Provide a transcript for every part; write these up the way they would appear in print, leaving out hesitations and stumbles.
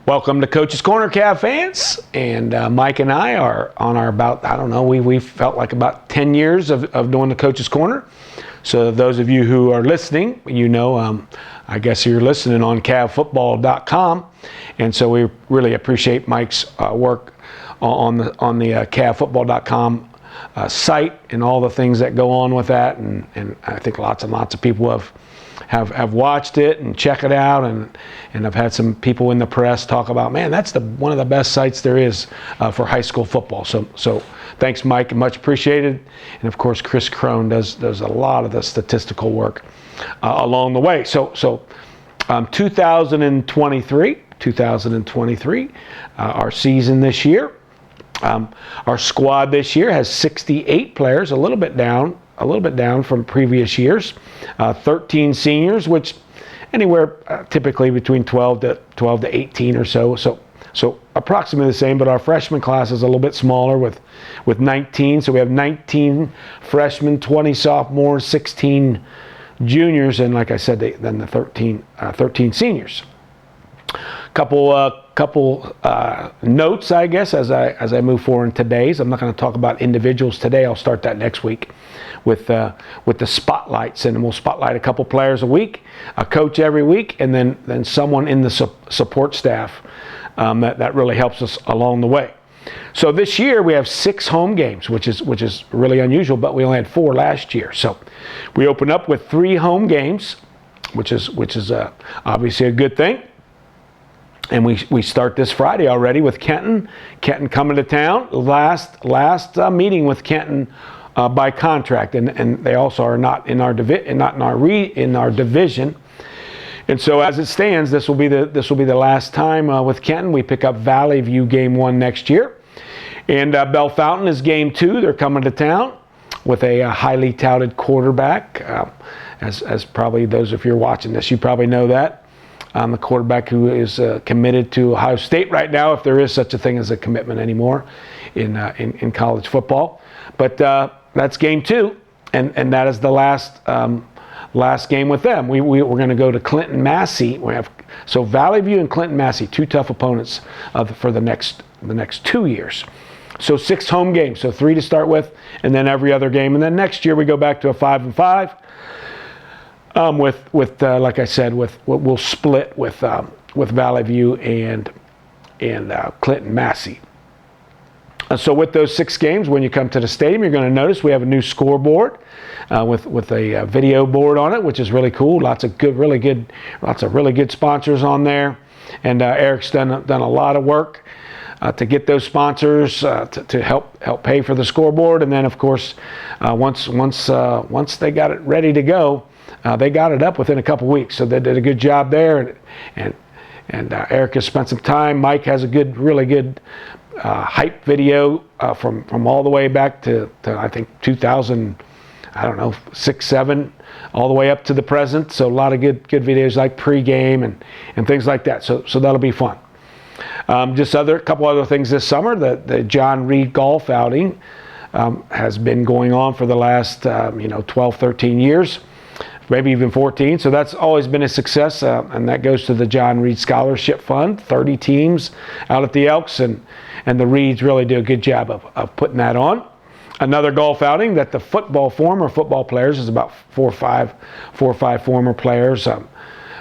Welcome to Coach's Corner, Cav fans. And Mike and I are on our about, I don't know, we felt like about 10 years of doing the Coach's Corner. So those of you who are listening, you know, I guess you're listening on cavfootball.com. And so we really appreciate Mike's work on the cavfootball.com site and all the things that go on with that. And I think lots and lots of people have watched it and check it out, and I've had some people in the press talk about, man, that's one of the best sites there is for high school football. So thanks, Mike, and much appreciated. And of course, Chris Crone does a lot of the statistical work along the way. So 2023, our season this year, our squad this year has 68 players, a little bit down from previous years. 13 seniors, which anywhere typically between 12 to 18 or so. So approximately the same, but our freshman class is a little bit smaller with 19. So we have 19 freshmen, 20 sophomores, 16 juniors, and like I said, then the 13 seniors. Couple notes, I guess, as I move forward in today's. I'm not going to talk about individuals today. I'll start that next week with the spotlights, and we'll spotlight a couple players a week, a coach every week, and then someone in the support staff that really helps us along the way. So this year we have 6 home games, which is really unusual, but we only had 4 last year. So we open up with 3 home games, which is obviously a good thing. And we start this Friday already with Kenton. Kenton coming to town. Last meeting with Kenton by contract, and they also are not in our division. And so as it stands, this will be the last time with Kenton. We pick up Valley View game 1 next year, and Bell Fountain is game 2. They're coming to town with a highly touted quarterback. As probably those of you watching this, you probably know that. The quarterback who is committed to Ohio State right now, if there is such a thing as a commitment anymore in college football. But that's game 2, and that is the last game with them. We're going to go to Clinton Massey. So Valley View and Clinton Massey, 2 tough opponents for the next 2 years. So 6 home games, so 3 to start with, and then every other game. And then next year we go back to a 5-5. Like I said, we'll split with Valley View and Clinton Massey. So with those 6 games, when you come to the stadium, you're going to notice we have a new scoreboard with a video board on it, which is really cool. Lots of really good sponsors on there, and Eric's done a lot of work to get those sponsors to help pay for the scoreboard. And then of course, once they got it ready to go. They got it up within a couple weeks, so they did a good job there, and Eric has spent some time. Mike has a really good hype video from all the way back to I think 2000, I don't know, 6, 7, all the way up to the present. So a lot of good videos like pregame and things like that. So that'll be fun. Just a couple other things this summer. The John Reed golf outing has been going on for the last 12, 13 years. Maybe even 14. So that's always been a success, and that goes to the John Reed Scholarship Fund. 30 teams out at the Elks, and the Reeds really do a good job of putting that on. Another golf outing that the former football players, is about 4 or 5 former players.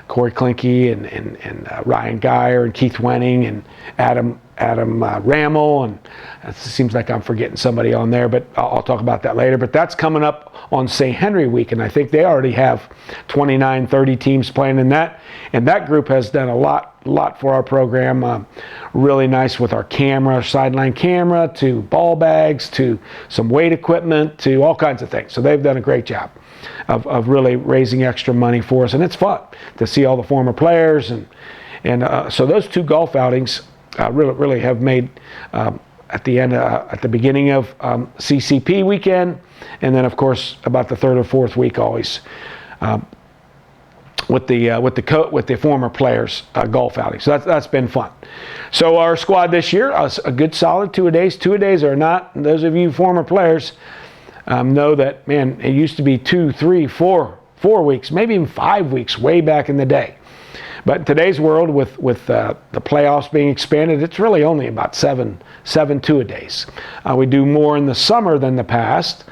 Corey Klinke and Ryan Geyer and Keith Wenning and Adam Rammel, and it seems like I'm forgetting somebody on there, but I'll talk about that later. But that's coming up on St. Henry week, and I think they already have 29, 30 teams playing in that, and that group has done a lot for our program. Really nice with our sideline camera, to ball bags, to some weight equipment, to all kinds of things. So they've done a great job of really raising extra money for us, and it's fun to see all the former players, and so those 2 golf outings really have made at the beginning of CCP weekend, and then of course about the 3rd or 4th week always with the former players golf outing. So that's been fun. So our squad this year, a good solid 2-a-days. 2-a-days are not, those of you former players know that, man, it used to be 2, 3, 4 weeks, maybe even 5 weeks way back in the day. But in today's world, with the playoffs being expanded, it's really only about seven two-a-days. We do more in the summer than the past,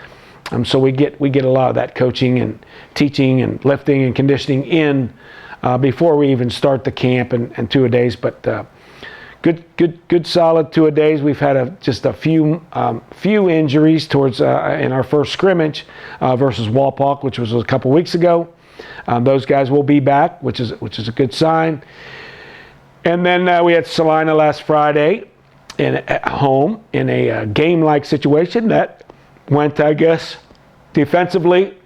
so we get a lot of that coaching and teaching and lifting and conditioning in before we even start the camp and two-a-days. But good solid two-a-days. We've had just a few injuries towards in our first scrimmage versus Walpock, which was a couple weeks ago. Those guys will be back, which is a good sign. And then we had Salina last Friday at home in a game-like situation that went, I guess, defensively.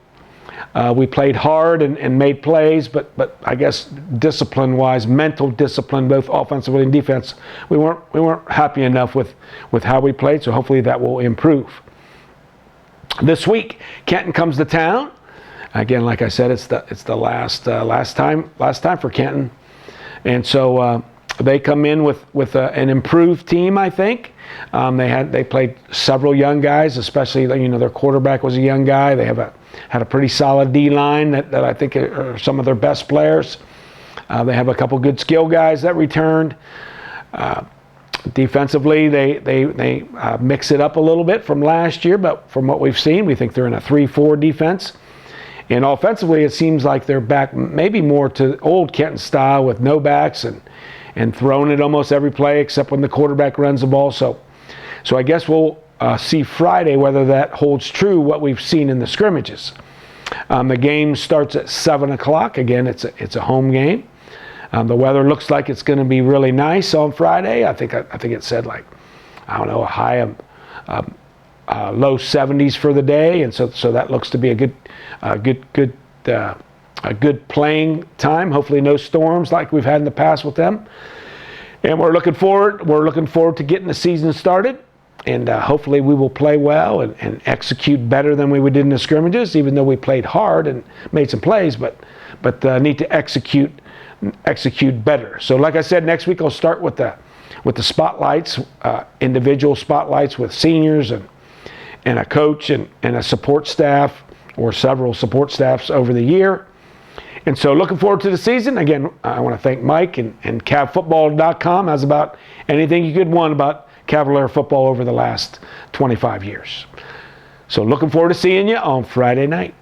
We played hard and made plays, but I guess discipline-wise, mental discipline, both offensively and defense, we weren't happy enough with how we played. So hopefully that will improve. This week, Kenton comes to town. Again, like I said, it's the last time for Kenton, and so they come in with an improved team. I think they played several young guys, especially their quarterback was a young guy. They had a pretty solid D line that I think are some of their best players. They have a couple good skill guys that returned. Defensively, they mix it up a little bit from last year, but from what we've seen, we think they're in a 3-4 defense. And offensively, it seems like they're back maybe more to old Kenton style with no backs and throwing it almost every play except when the quarterback runs the ball. So I guess we'll see Friday whether that holds true what we've seen in the scrimmages. The game starts at 7 o'clock. Again, it's a home game. The weather looks like it's going to be really nice on Friday. I think it said a high of low 70s for the day, and so that looks to be a good playing time. Hopefully, no storms like we've had in the past with them. And we're looking forward to getting the season started, and hopefully we will play well and execute better than we did in the scrimmages. Even though we played hard and made some plays, but need to execute better. So, like I said, next week I'll start with the spotlights, individual spotlights with seniors and a coach and a support staff or several support staffs over the year. And so looking forward to the season. Again, I want to thank Mike and CavFootball.com. Has about anything you could want about Cavalier football over the last 25 years. So looking forward to seeing you on Friday night.